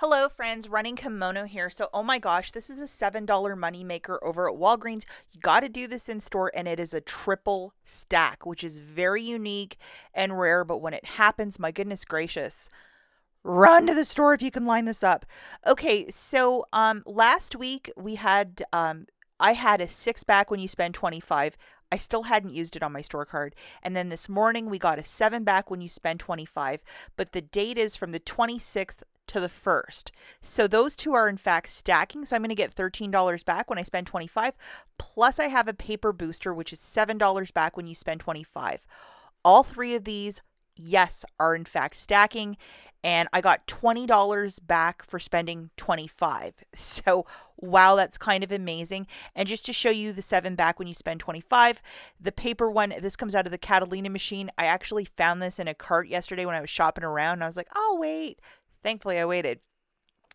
Hello friends, Running Kimono here. So, oh my gosh, this is a $7 money maker over at Walgreens. You got to do this in store and it is a triple stack, which is very unique and rare, but when it happens, my goodness gracious, run to the store if you can line this up. Okay, so last week we had I had a 6 back when you spend 25. I still hadn't used it on my store card. And then this morning we got a 7 back when you spend 25, but the date is from the 26th to the 1st. So those two are in fact stacking. So I'm going to get $13 back when I spend 25. Plus I have a paper booster, which is $7 back when you spend 25. All three of these, yes, are in fact stacking. And I got $20 back for spending 25. So, wow, that's kind of amazing. And just to show you the 7 back when you spend 25, the paper one, this comes out of the Catalina machine. I actually found this in a cart yesterday when I was shopping around. And I was like, I'll wait. Thankfully, I waited.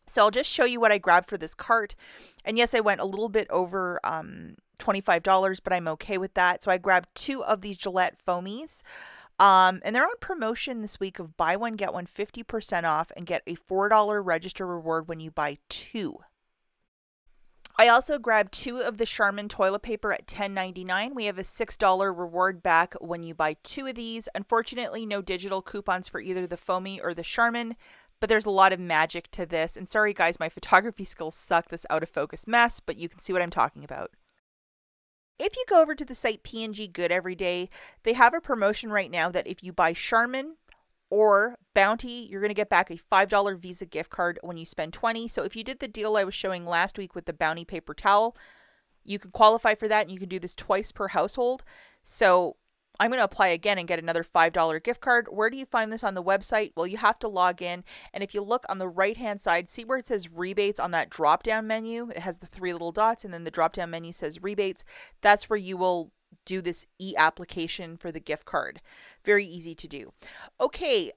So I'll just show you what I grabbed for this cart. And yes, I went a little bit over $25, but I'm okay with that. So I grabbed 2 of these Gillette foamies. And they're on promotion this week of buy one, get one 50% off and get a $4 register reward when you buy 2. I also grabbed 2 of the CHARMIN toilet paper at $10.99. We have a $6 reward back when you buy 2 of these. Unfortunately, no digital coupons for either the foamy or the CHARMIN, but there's a lot of magic to this. And sorry guys, my photography skills suck this out of focus mess, but you can see what I'm talking about. If you go over to the site P&G Good Every Day, they have a promotion right now that if you buy CHARMIN or Bounty, you're going to get back a $5 Visa gift card when you spend 20. So if you did the deal I was showing last week with the Bounty paper towel, you can qualify for that and you can do this twice per household. So I'm going to apply again and get another $5 gift card. Where do you find this on the website? Well, you have to log in. And if you look on the right-hand side, see where it says rebates on that drop-down menu? It has the 3 little dots and then the drop-down menu says rebates. That's where you will do this e-application for the gift card. Very easy to do. Okay,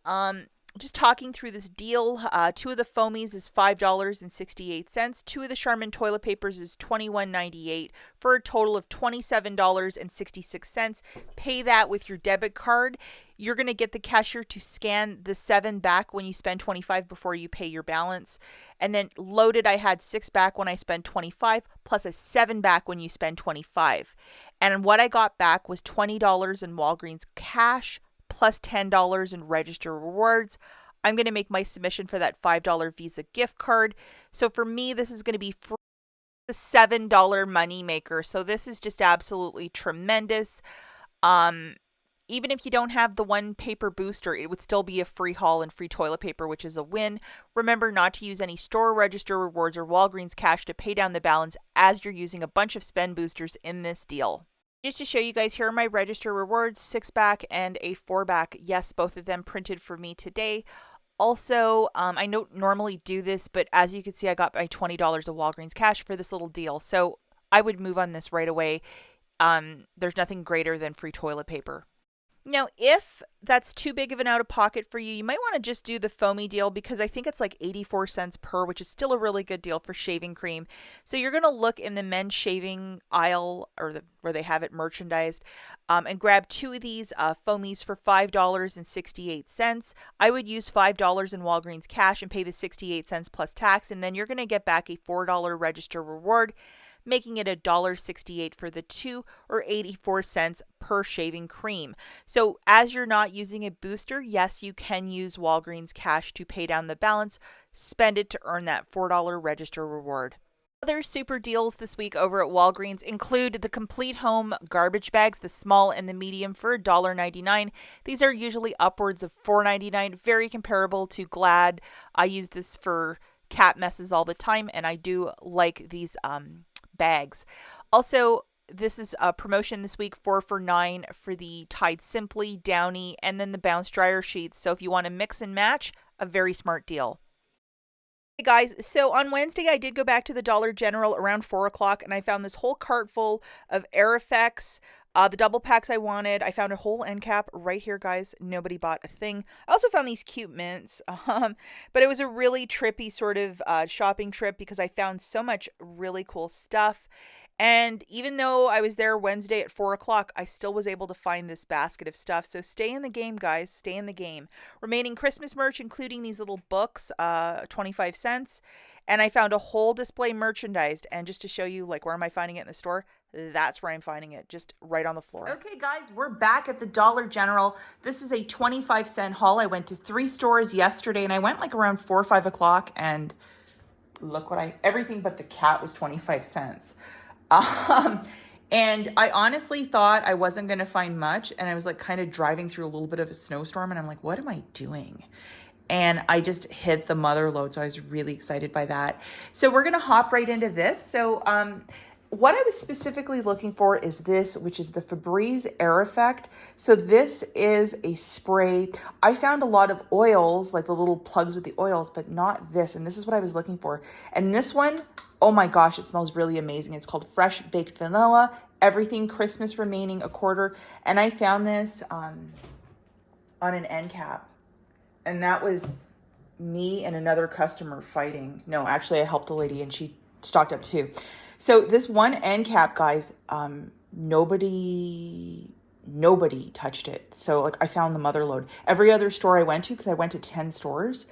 just talking through this deal, 2 of the foamies is $5.68. 2 of the CHARMIN toilet papers is $21.98 for a total of $27.66. Pay that with your debit card. You're going to get the cashier to scan the 7 back when you spend 25 before you pay your balance. And then loaded, I had 6 back when I spend 25 plus a 7 back when you spend 25. And what I got back was $20 in Walgreens cash plus $10 in register rewards. I'm going to make my submission for that $5 Visa gift card. So for me, this is going to be free, the $7 money maker. So this is just absolutely tremendous. Even if you don't have the one paper booster, it would still be a free haul and free toilet paper, which is a win. Remember not to use any store register rewards or Walgreens cash to pay down the balance as you're using a bunch of spend boosters in this deal. Just to show you guys, here are my register rewards, 6 back and a 4 back. Yes, both of them printed for me today. Also, I don't normally do this, but as you can see, I got my $20 of Walgreens cash for this little deal. So I would move on this right away. There's nothing greater than free toilet paper. Now, if that's too big of an out-of-pocket for you, you might want to just do the foamy deal because I think it's like 84 cents per, which is still a really good deal for shaving cream. So you're going to look in the men's shaving aisle or where they have it merchandised and grab 2 of these foamies for $5.68. I would use $5 in Walgreens cash and pay the 68 cents plus tax, and then you're going to get back a $4 register reward, making it $1.68 for the 2 or 84 cents per shaving cream. So as you're not using a booster, yes, you can use Walgreens cash to pay down the balance. Spend it to earn that $4 register reward. Other super deals this week over at Walgreens include the complete home garbage bags, the small and the medium, for $1.99. These are usually upwards of $4.99, very comparable to Glad. I use this for cat messes all the time, and I do like these bags. Also, this is a promotion this week, 4 for $9 for the Tide Simply, Downy, and then the Bounce dryer sheets. So if you want to mix and match, a very smart deal. Hey guys, so on Wednesday I did go back to the Dollar General around 4 o'clock and I found this whole cart full of Air Effects, the double packs I wanted. I found a whole end cap right here, guys. Nobody bought a thing. I also found these cute mints, but it was a really trippy sort of shopping trip because I found so much really cool stuff. And even though I was there Wednesday at 4 o'clock, I still was able to find this basket of stuff. So stay in the game, guys. Stay in the game. Remaining Christmas merch, including these little books, 25 cents. And I found a whole display merchandised. And just to show you, like, where am I finding it in the store? That's where I'm finding it, just right on the floor. Okay, guys, we're back at the Dollar General. This is a 25-cent haul. I went to 3 stores yesterday, and I went like around 4 or 5 o'clock, and look what everything but the cat was 25 cents. And I honestly thought I wasn't going to find much. And I was like kind of driving through a little bit of a snowstorm, and I'm like, what am I doing? And I just hit the mother load. So I was really excited by that. So we're going to hop right into this. So, what I was specifically looking for is this, which is the Febreze Air Effect. So this is a spray. I found a lot of oils, like the little plugs with the oils, but not this. And this is what I was looking for. And this one, oh my gosh, it smells really amazing. It's called Fresh Baked Vanilla. Everything Christmas remaining a quarter. And I found this on an end cap. And that was me and another customer fighting. No, actually I helped a lady and she stocked up too. So this one end cap, guys, nobody touched it. So like I found the mother load. Every other store I went to, because I went to 10 stores,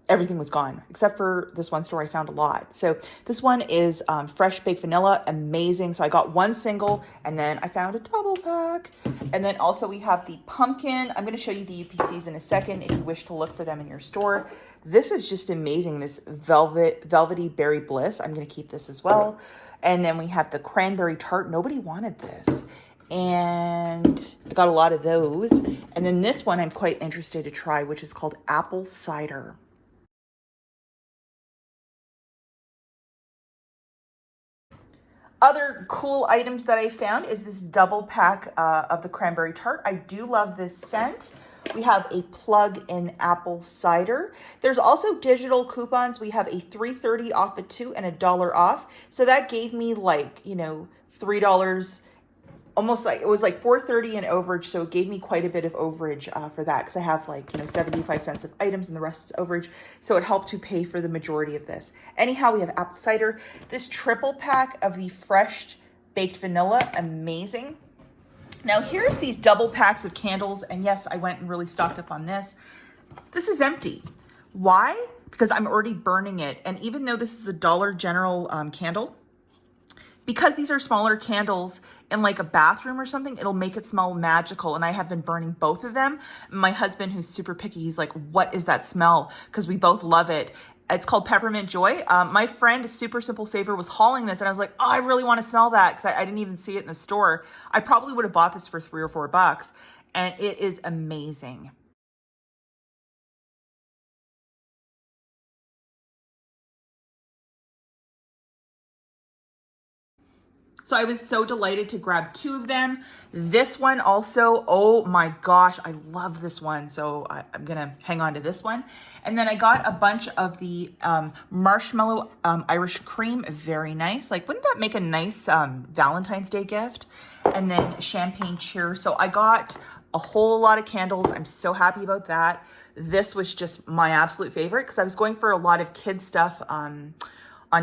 everything was gone, except for this one store I found a lot. So this one is Fresh Baked Vanilla, amazing. So I got one single, and then I found a double pack. And then also we have the pumpkin. I'm going to show you the UPCs in a second if you wish to look for them in your store. This is just amazing, this velvety berry bliss. I'm going to keep this as well. And then we have the cranberry tart. Nobody wanted this. And I got a lot of those. And then this one I'm quite interested to try, which is called apple cider. Other cool items that I found is this double pack of the cranberry tart. I do love this scent. We have a plug-in apple cider. There's also digital coupons. We have a $3.30 off of 2 and $1 off. So that gave me like, $3, almost like, it was like $4.30 in overage. So it gave me quite a bit of overage for that, because I have like, 75 cents of items and the rest is overage. So it helped to pay for the majority of this. Anyhow, we have apple cider. This triple pack of the Fresh Baked Vanilla, amazing. Now here's these double packs of candles. And yes, I went and really stocked up on this. This is empty. Why? Because I'm already burning it. And even though this is a Dollar General candle, because these are smaller candles in like a bathroom or something, it'll make it smell magical. And I have been burning both of them. My husband, who's super picky, he's like, what is that smell? Because we both love it. It's called Peppermint Joy. My friend, Super Simple Saver, was hauling this, and I was like, oh, I really want to smell that, because I didn't even see it in the store. I probably would have bought this for $3 or $4, and it is amazing. So I was so delighted to grab 2 of them. This one also, oh my gosh, I love this one. So I'm gonna hang on to this one. And then I got a bunch of the marshmallow Irish cream, very nice. Like, wouldn't that make a nice Valentine's Day gift? And then champagne cheers. So I got a whole lot of candles. I'm so happy about that. This was just my absolute favorite, because I was going for a lot of kid stuff on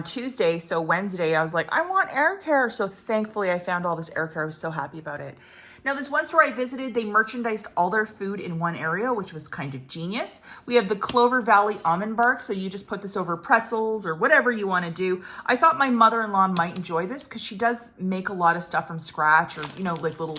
Tuesday. So Wednesday, I was like, I want air care. So thankfully I found all this air care. I was so happy about it. Now, this one store I visited, they merchandised all their food in one area, which was kind of genius. We have the Clover Valley almond bark. So you just put this over pretzels or whatever you want to do. I thought my mother-in-law might enjoy this, because she does make a lot of stuff from scratch, or, like little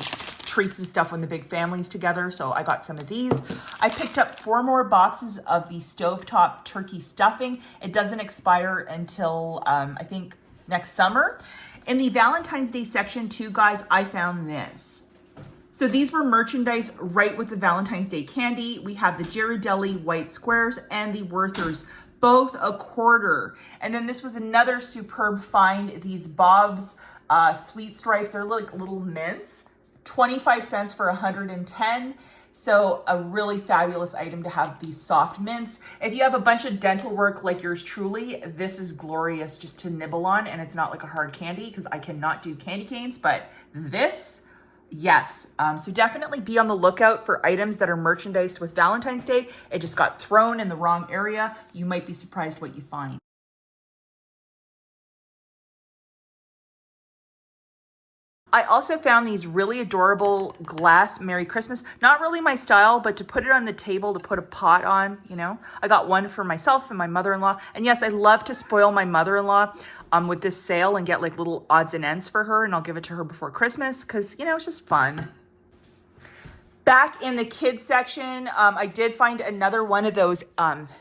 treats and stuff when the big family's together. So I got some of these. I picked up 4 more boxes of the stovetop turkey stuffing. It doesn't expire until I think next summer. In the Valentine's Day section too, guys, I found this. So these were merchandise right with the Valentine's Day candy. We have the Ghirardelli white squares and the Werther's, both a quarter. And then this was another superb find. These Bob's sweet stripes, they're like little mints. 25 cents for 110. So a really fabulous item to have, these soft mints. If you have a bunch of dental work like yours truly, this is glorious just to nibble on, and it's not like a hard candy, because I cannot do candy canes, but this, yes. So definitely be on the lookout for items that are merchandised with Valentine's Day. It just got thrown in the wrong area. You might be surprised what you find. I also found these really adorable glass Merry Christmas. Not really my style, but to put it on the table to put a pot on, you know. I got one for myself and my mother-in-law. And yes, I love to spoil my mother-in-law with this sale and get like little odds and ends for her. And I'll give it to her before Christmas because, you know, it's just fun. Back in the kids section, I did find another one of those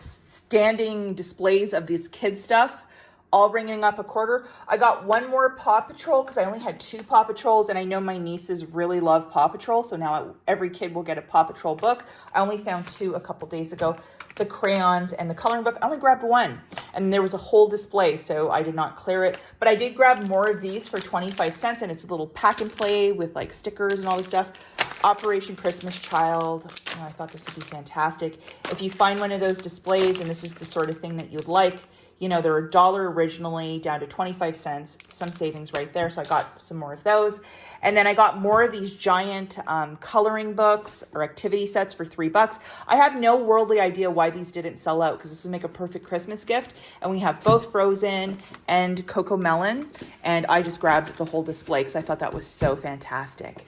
standing displays of this kid stuff, all ringing up a quarter. I got one more Paw Patrol because I only had 2 Paw Patrols, and I know my nieces really love Paw Patrol, so now every kid will get a Paw Patrol book. I only found 2 a couple days ago. The crayons and the coloring book, I only grabbed 1, and there was a whole display, so I did not clear it. But I did grab more of these for 25 cents, and it's a little pack and play with like stickers and all this stuff. Operation Christmas Child. Oh, I thought this would be fantastic. If you find one of those displays and this is the sort of thing that you'd like, you know, they're $1 originally, down to 25 cents, some savings right there. So I got some more of those. And then I got more of these giant coloring books or activity sets for $3. I have no worldly idea why these didn't sell out because this would make a perfect Christmas gift. And we have both Frozen and Coco Melon. And I just grabbed the whole display because I thought that was so fantastic.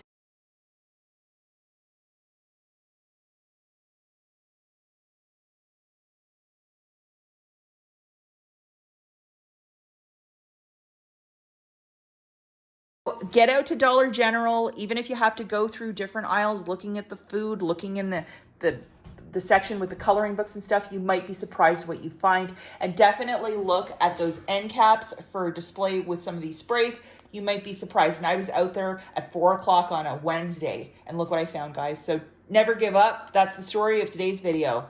Get out to Dollar General, even if you have to go through different aisles, looking at the food, looking in the section with the coloring books and stuff, you might be surprised what you find. And definitely look at those end caps for display with some of these sprays. You might be surprised. And I was out there at 4 o'clock on a Wednesday, and look what I found, guys. So never give up. That's the story of today's video.